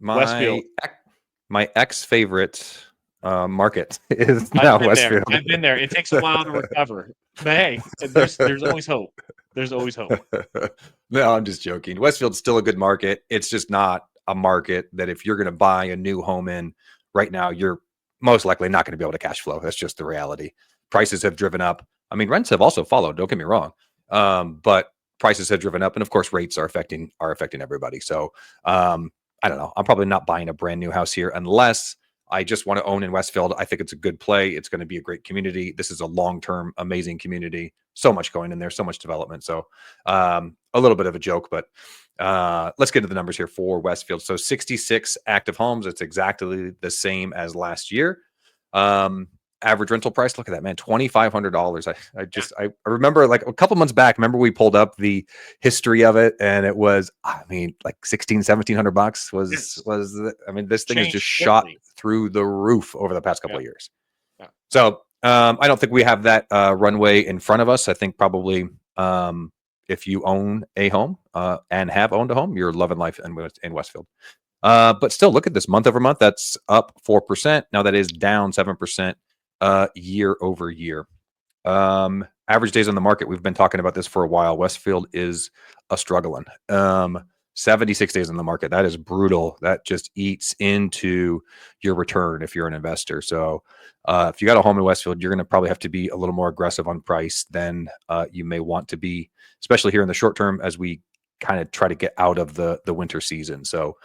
My Westfield. my ex favorite market is I've now been there. Westfield. I've been there. It takes a while to recover, but hey, there's always hope. There's always hope. No, I'm just joking. Westfield's still a good market. It's just not a market that if you're going to buy a new home in right now, you're most likely not going to be able to cash flow. That's just the reality. Prices have driven up. I mean, rents have also followed. Don't get me wrong, but prices have driven up, and of course, rates are affecting everybody. So I don't know. I'm probably not buying a brand new house here unless I just want to own in Westfield. I think it's a good play. It's going to be a great community. This is a long-term, amazing community. So much going in there, so much development. So a little bit of a joke, but let's get to the numbers here for Westfield. So 66 active homes. It's exactly the same as last year. Average rental price. Look at that, man. $2,500. I remember like a couple months back, remember we pulled up the history of it and it was, I mean, like $1,700 was, I mean, this thing has just shot through the roof over the past couple of years. Yeah. So I don't think we have that runway in front of us. I think probably if you own a home and have owned a home, you're loving life in Westfield. But still, look at this month over month. That's up 4%. Now that is down 7% year over year. Average days on the market. We've been talking about this for a while. Westfield is a struggling. 76 days on the market. That is brutal. That just eats into your return if you're an investor. So if you got a home in Westfield, you're going to probably have to be a little more aggressive on price than you may want to be, especially here in the short term as we kind of try to get out of the winter season. So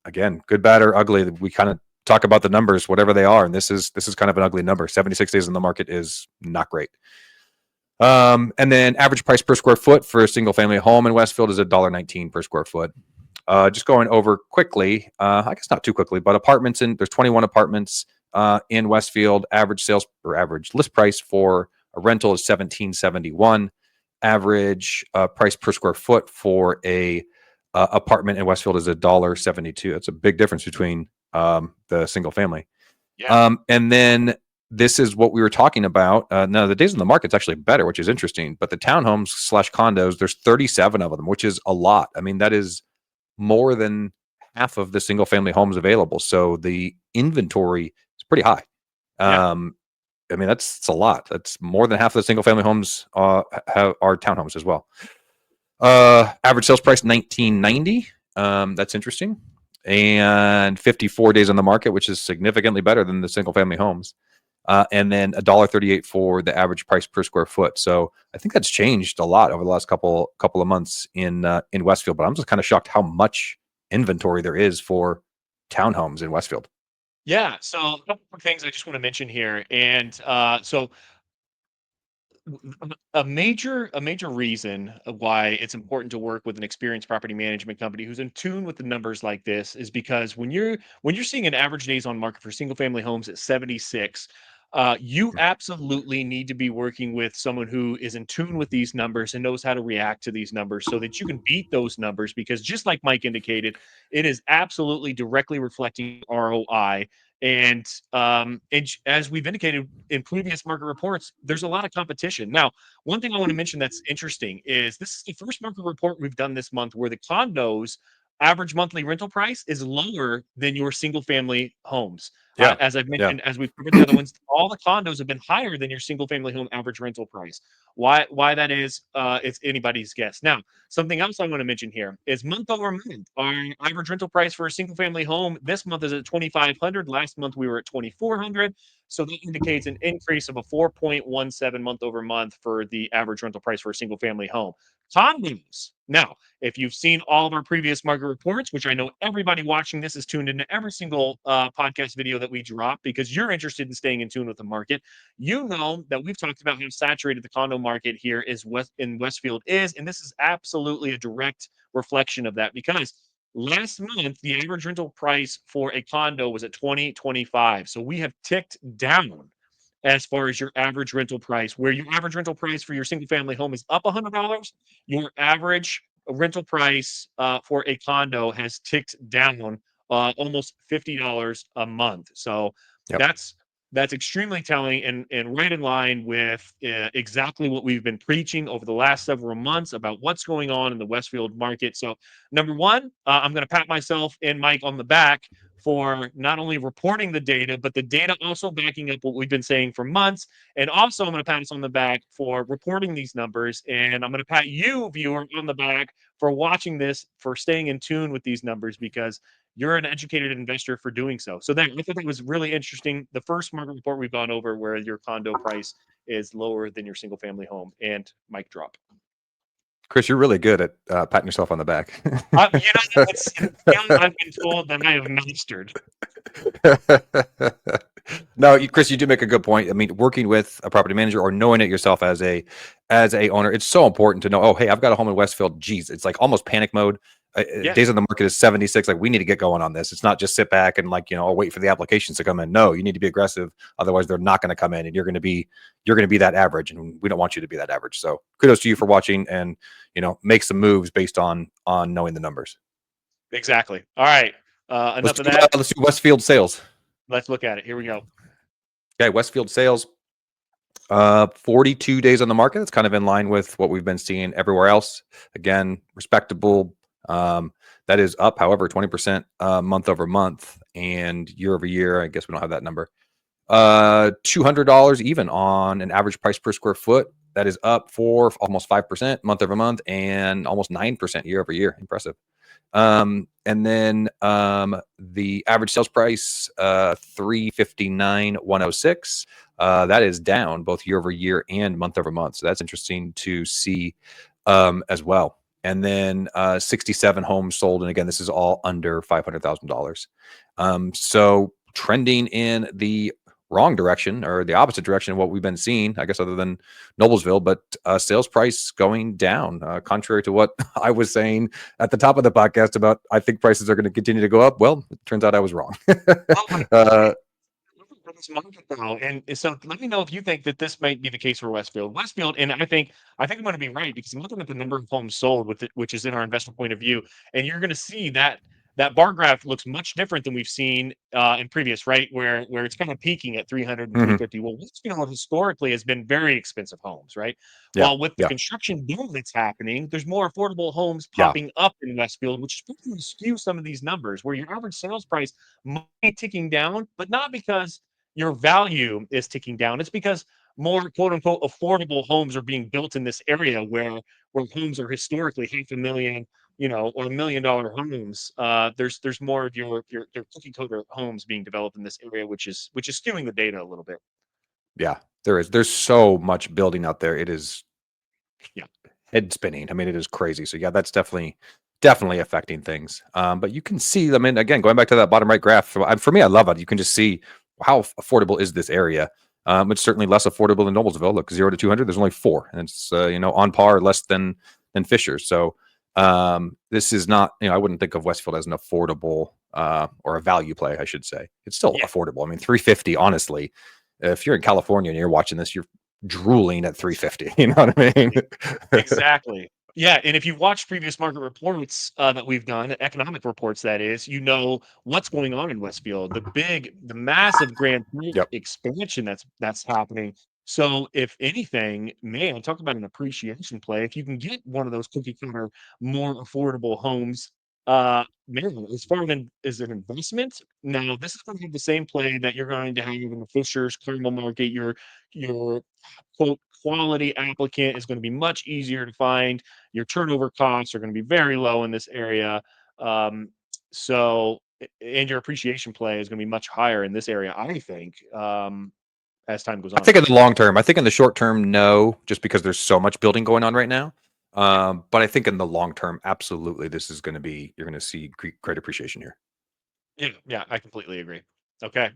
again, good, bad, or ugly. We kind of talk about the numbers, whatever they are. And this is kind of an ugly number. 76 days in the market is not great. And then average price per square foot for a single family home in Westfield is $1.19 per square foot. Just going over quickly, I guess not too quickly, but there's 21 apartments in Westfield. Average list price for a rental is $1,771. Average price per square foot for a apartment in Westfield is $1.72. That's a big difference between the single family. Yeah. And then this is what we were talking about. Now the days on the market's actually better, which is interesting, but the townhomes / condos, there's 37 of them, which is a lot. I mean, that is more than half of the single family homes available. So the inventory is pretty high. Yeah. I mean, that's a lot. That's more than half of the single family homes are townhomes as well. Average sales price $1,990. That's interesting. And 54 days on the market, which is significantly better than the single family homes. And then $1.38 for the average price per square foot. So I think that's changed a lot over the last couple of months in Westfield. But I'm just kind of shocked how much inventory there is for townhomes in Westfield. Yeah. So a couple of things I just want to mention here, and so a major reason why it's important to work with an experienced property management company who's in tune with the numbers like this is because when you're seeing an average days on market for single family homes at 76, you absolutely need to be working with someone who is in tune with these numbers and knows how to react to these numbers so that you can beat those numbers, because just like Mike indicated, it is absolutely directly reflecting ROI. And as we've indicated in previous market reports, there's a lot of competition. Now, one thing I want to mention that's interesting is this is the first market report we've done this month where the condos average monthly rental price is lower than your single family homes. Yeah. As I've Yeah. mentioned, as we've covered the other ones, all the condos have been higher than your single family home average rental price. Why that is, it's anybody's guess. Now, something else I want to mention here is month over month, our average rental price for a single family home this month is at $2,500. Last month we were at $2,400. So that indicates an increase of a 4.17 month over month for the average rental price for a single family home. Condos. Now, if you've seen all of our previous market reports, which I know everybody watching this is tuned into every single podcast video that we drop because you're interested in staying in tune with the market, you know that we've talked about how saturated the condo market here in Westfield is, and this is absolutely a direct reflection of that, because last month the average rental price for a condo was at $2,025. So we have ticked down as far as your average rental price. Where your average rental price for your single family home is up $100, your average rental price for a condo has ticked down almost $50 a month. So Yep. That's extremely telling and right in line with exactly what we've been preaching over the last several months about what's going on in the Westfield market. So, number one, I'm going to pat myself and Mike on the back for not only reporting the data, but the data also backing up what we've been saying for months. And also, I'm going to pat us on the back for reporting these numbers. And I'm going to pat you, viewer, on the back for watching this, for staying in tune with these numbers, because you're an educated investor for doing so. So then I thought that was really interesting. The first market report we've gone over where your condo price is lower than your single family home, and mic drop. Chris, you're really good at patting yourself on the back. It's a skill I've been told that I have mastered. No, Chris, you do make a good point. I mean, working with a property manager or knowing it yourself as a owner, it's so important to know. Oh, hey, I've got a home in Westfield. Geez, it's like almost panic mode. Yeah, Days on the market is 76. Like we need to get going on this. It's not just sit back and like I'll wait for the applications to come in. No, you need to be aggressive. Otherwise, they're not going to come in, and you're going to be that average, and we don't want you to be that average. So kudos to you for watching and make some moves based on knowing the numbers. exactly. All right. Let's Enough of do, that. let's do Westfield sales. Let's look at it. Here we go. Okay, Westfield sales. 42 days on the market. It's kind of in line with what we've been seeing everywhere else. Again, respectable. That is up, however, 20% month over month and year over year. I guess we don't have that number. $200 even on an average price per square foot. That is up for almost 5% month over month and almost 9% year over year. Impressive. And then the average sales price, $359,106. That is down both year over year and month over month. So that's interesting to see as well. And then 67 homes sold. And again, this is all under $500,000. So trending in the wrong direction or the opposite direction of what we've been seeing, I guess, other than Noblesville, but sales price going down, contrary to what I was saying at the top of the podcast about I think prices are going to continue to go up. Well, it turns out I was wrong. For this market now, and so let me know if you think that this might be the case for Westfield. Westfield, and I think I'm going to be right, because I'm looking at the number of homes sold with it, which is in our investor point of view, and you're going to see that that bar graph looks much different than we've seen in previous, right? Where it's kind of peaking at 300 and Mhm. 350. Well, Westfield historically has been very expensive homes, right? Yeah, Well, with the yeah, construction boom that's happening, there's more affordable homes yeah, popping up in Westfield, which is going to skew some of these numbers, where your average sales price might be ticking down, but not because your value is ticking down. It's because more quote unquote affordable homes are being built in this area where homes are historically half a million, or $1 million homes. There's more of your cookie cutter homes being developed in this area, which is skewing the data a little bit. yeah. There's so much building out there. It is Yeah. head spinning. I mean, it is crazy. So yeah, that's definitely affecting things. But you can see, I mean, again, going back to that bottom right graph, for me, I love it. You can just see how affordable is this area. It's certainly less affordable than Noblesville. Look, 0 to 200, there's only 4, and it's on par, less than Fisher. So this is not, I wouldn't think of Westfield as an affordable or a value play, I should say. It's still Yeah. affordable. I mean, 350, honestly, if you're in California and you're watching this, you're drooling at 350. You know what I mean? Exactly. Yeah, and if you watch previous market reports that we've done, economic reports, that is, what's going on in Westfield, the massive Grand Prix Yep. expansion that's happening. So, if anything, man, talk about an appreciation play. If you can get one of those cookie cutter, more affordable homes, man, as far as an investment, now this is going to have the same play that you're going to have in the Fisher's Carmel market. Your quote quality applicant is going to be much easier to find. Your turnover costs are going to be very low in this area. Um, and your appreciation play is going to be much higher in this area, I think, as time goes I on. think in the long term, I think in the short term, no, just because there's so much building going on right now. Yeah, But I think in the long term, absolutely, you're going to see great appreciation here. yeah, I completely agree. Okay.